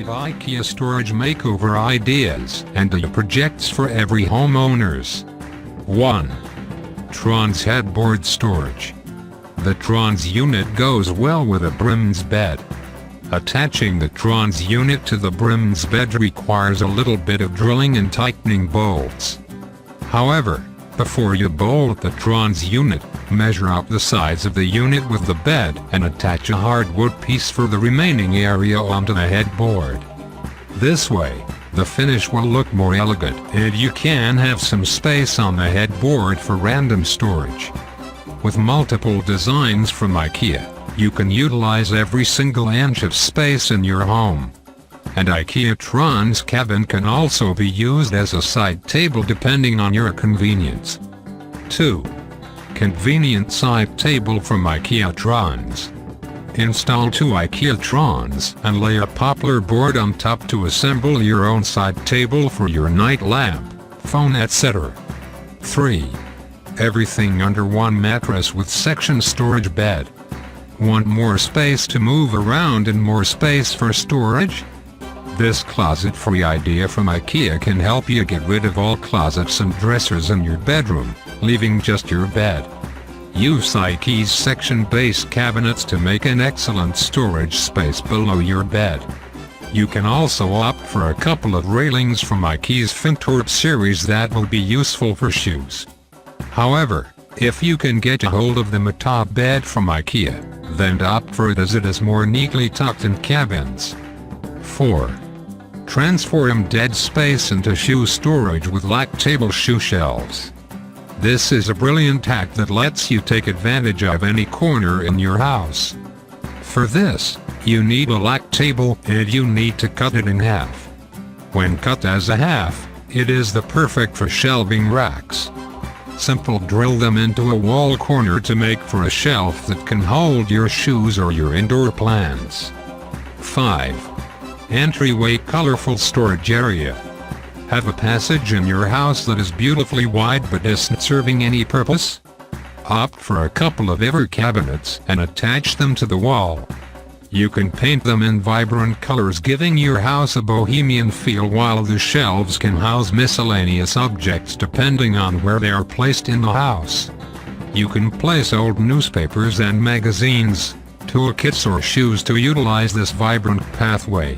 5 IKEA storage makeover ideas and the projects for every homeowners. 1. Tron's headboard storage. The Tron's unit goes well with a Brim's bed. Attaching the Tron's unit to the Brim's bed requires a little bit of drilling and tightening bolts. However, before you bolt the Tron's unit, measure out the sides of the unit with the bed and attach a hardwood piece for the remaining area onto the headboard. This way, the finish will look more elegant and you can have some space on the headboard for random storage. With multiple designs from IKEA, you can utilize every single inch of space in your home. And IKEA Tron's cabin can also be used as a side table depending on your convenience. 2. Convenient side table from IKEA Tron's. Install 2 IKEA Trons and lay a poplar board on top to assemble your own side table for your night lamp, phone, etc. 3. Everything under one mattress with section storage bed. Want more space to move around and more space for storage? This closet-free idea from IKEA can help you get rid of all closets and dressers in your bedroom, leaving just your bed. Use IKEA's section-based cabinets to make an excellent storage space below your bed. You can also opt for a couple of railings from IKEA's Fintorp series that will be useful for shoes. However, if you can get a hold of the Makeover bed from IKEA, then opt for it as it is more neatly tucked in cabins. 4. Transform dead space into shoe storage with lack table shoe shelves. This is a brilliant hack that lets you take advantage of any corner in your house. For this, you need a lack table and you need to cut it in half. When cut as a half, it is the perfect for shelving racks. Simply drill them into a wall corner to make for a shelf that can hold your shoes or your indoor plants. 5. Entryway colorful storage area. Have a passage in your house that is beautifully wide but isn't serving any purpose? Opt for a couple of ever cabinets and attach them to the wall. You can paint them in vibrant colors, giving your house a bohemian feel, while the shelves can house miscellaneous objects depending on where they are placed in the house. You can place old newspapers and magazines, toolkits or shoes to utilize this vibrant pathway.